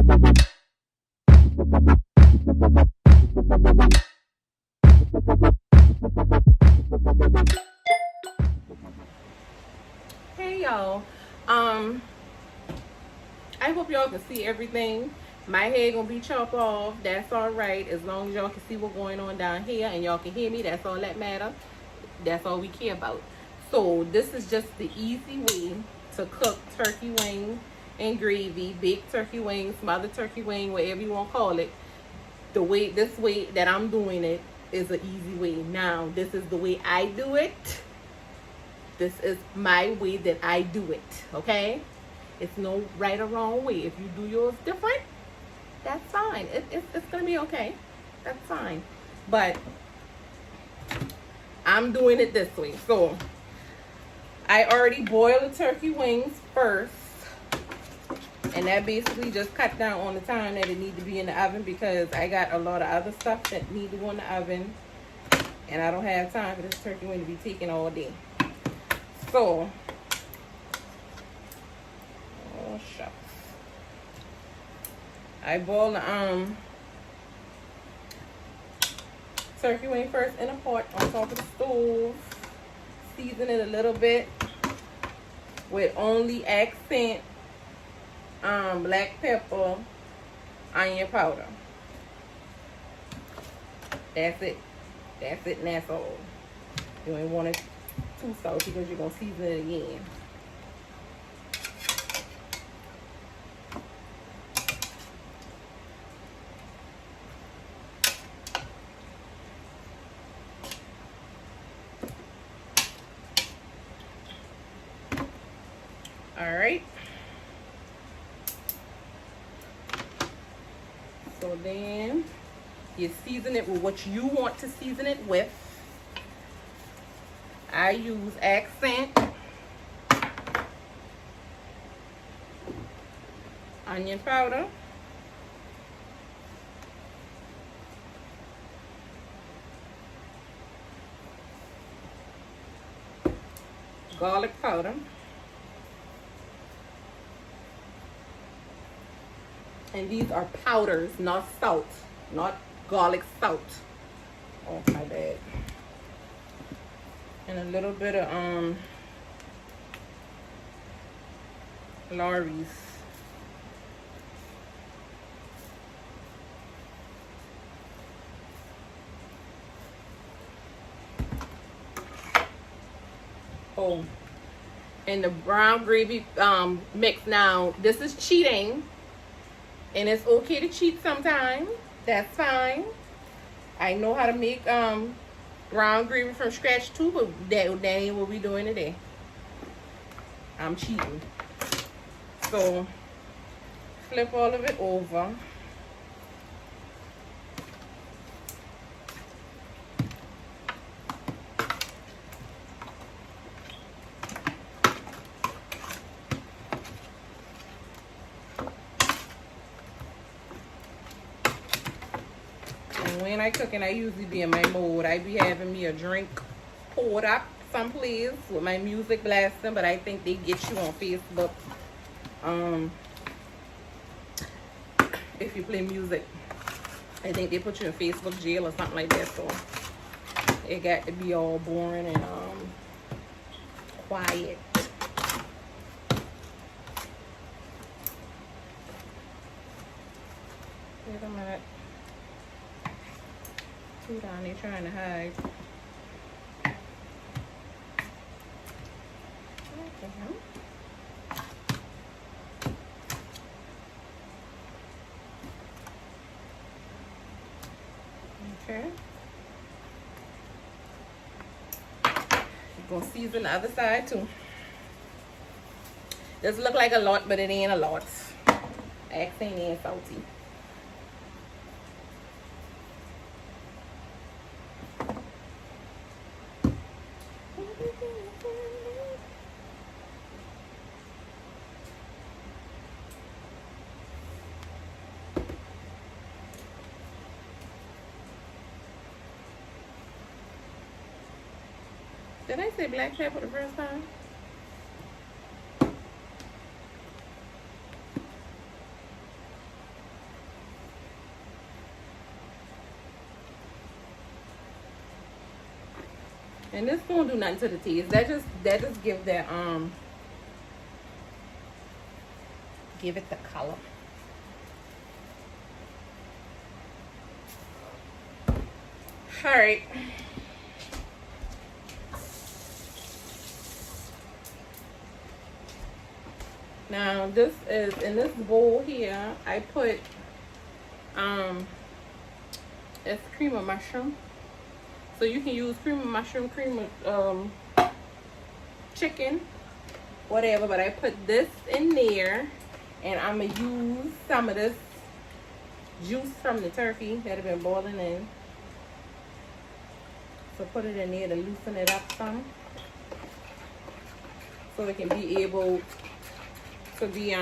Hey y'all. I hope y'all can see everything. My hair gonna be chopped off. That's all right. As long as y'all can see what's going on down here and y'all can hear me, that's all that matters. That's all we care about. So this is just the easy way to cook turkey wing and gravy, baked turkey wing, smothered turkey wing, whatever you want to call it. This way that I'm doing it is an easy way. Now, this is the way I do it. This is my way that I do it, okay? It's no right or wrong way. If you do yours different, that's fine. It's going to be okay. That's fine. But I'm doing it this way. So, I already boiled the turkey wings first. And that basically just cut down on the time that it need to be in the oven because I got a lot of other stuff that need to go in the oven. And I don't have time for this turkey wing to be taken all day. So, oh shucks. I boil the turkey wing first in a pot on top of the stove. Season it a little bit with only accent black pepper, onion powder. That's it. That's it and that's all. You don't want it too salty because you're going to season it again. Alright. So then you season it with what you want to season it with. I use accent, onion powder, garlic powder, and these are powders, not salt, not garlic salt. Oh my bad. And a little bit of Lorry's. Oh, and the brown gravy mix. Now this is cheating, and it's okay to cheat sometimes. That's fine. I know how to make brown gravy from scratch too, but that ain't what we doing today. I'm cheating. So flip all of it over. When I cooking, I usually be in my mode. I be having me a drink poured up someplace with my music blasting, but I think they get you on Facebook if you play music. I think they put you in Facebook jail or something like that. So it got to be all boring and quiet. Wait a minute. Two down there trying to hide. Okay. We're gonna season the other side too. This look like a lot, but it ain't a lot. Accent ain't salty. Did I say black pepper the first time? And this won't do nothing to the taste. That just give that give it the color. All right. Now this is in this bowl here. I put it's cream of mushroom. So you can use cream of mushroom, cream of chicken, whatever. But I put this in there, and I'm gonna use some of this juice from the turkey that have been boiling in. So put it in there to loosen it up some, so it can be able to be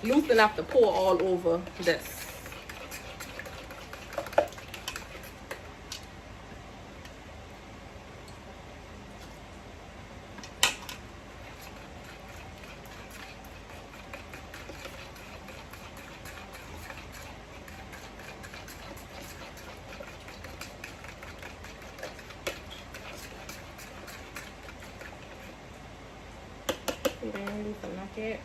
loose enough to pour all over this. Loosen like it.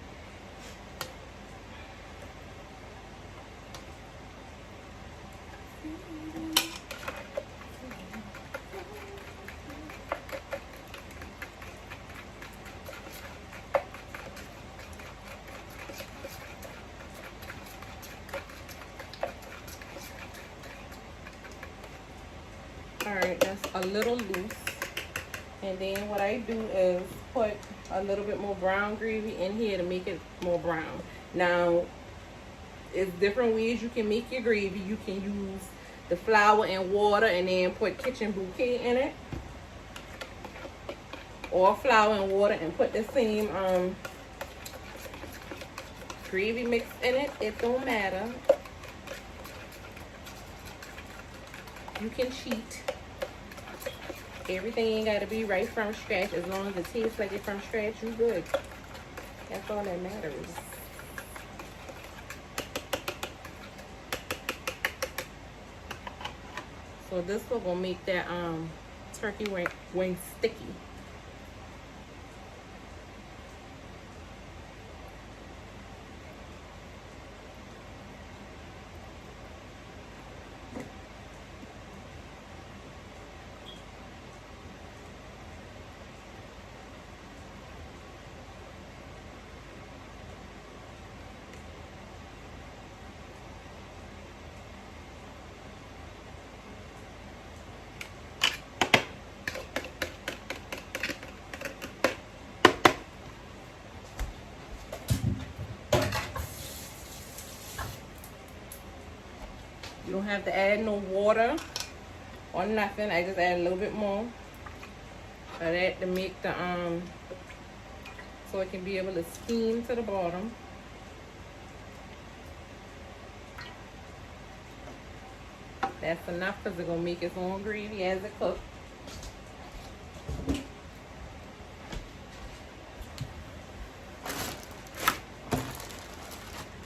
Alright, that's a little loose. And then what I do is put a little bit more brown gravy in here to make it more brown. Now, it's different ways you can make your gravy. You can use the flour and water and then put kitchen bouquet in it. Or flour and water and put the same gravy mix in it. It don't matter. You can cheat. Everything ain't got to be right from scratch. As long as it tastes like it from scratch, you good. That's all that matters. So this will gonna make that turkey wing sticky. You don't have to add no water or nothing. I just add a little bit more of that to make the so it can be able to steam to the bottom. That's enough because it's gonna make its own gravy as it cooks.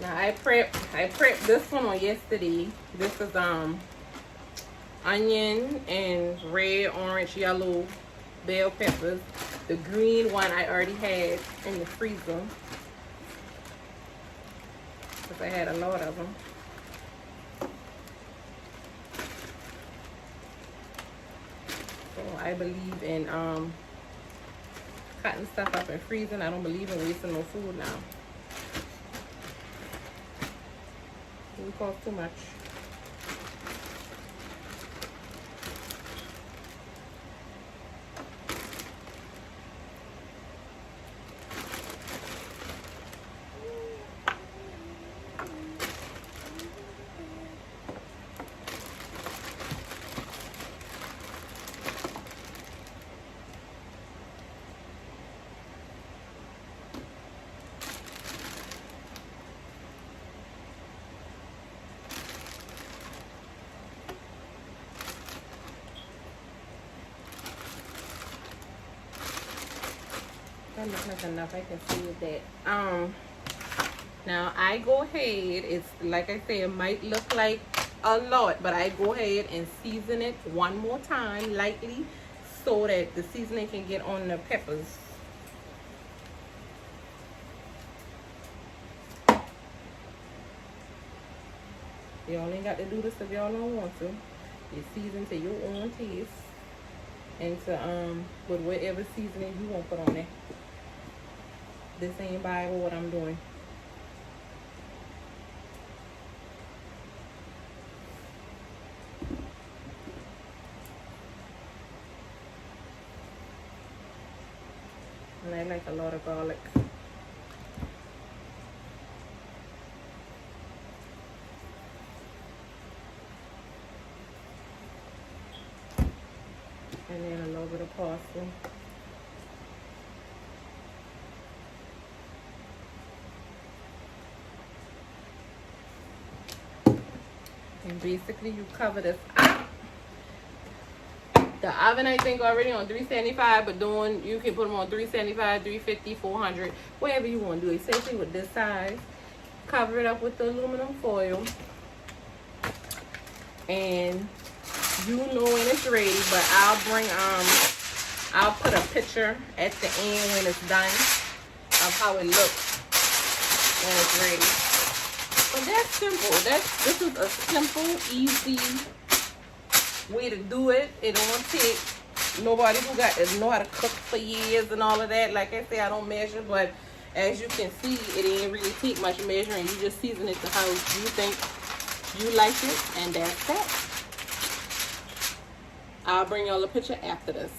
Now I prepped this one on yesterday. This is onion and red, orange, yellow bell peppers. The green one I already had in the freezer because I had a lot of them. So I believe in cutting stuff up and freezing. I don't believe in wasting no food now. It costs too much. That looks like enough. I can see that. Now I go ahead. It's like I said, it might look like a lot, but I go ahead and season it one more time lightly so that the seasoning can get on the peppers. Y'all ain't got to do this if y'all don't want to. You season to your own taste and to with whatever seasoning you want put on it. This ain't Bible what I'm doing. And I like a lot of garlic. And then a little bit of parsley. And basically you cover this up. The oven I think already on 375, but you can put them on 375, 350, 400, whatever you want to do, especially with this size. Cover it up with the aluminum foil. And you know when it's ready, but I'll put a picture at the end when it's done of how it looks when it's ready. But that's simple. This is a simple, easy way to do it. It don't take nobody who got to know how to cook for years and all of that. Like I say, I don't measure, but as you can see, it ain't really take much measuring. You just season it to how you think you like it, and that's that. I'll bring y'all a picture after this.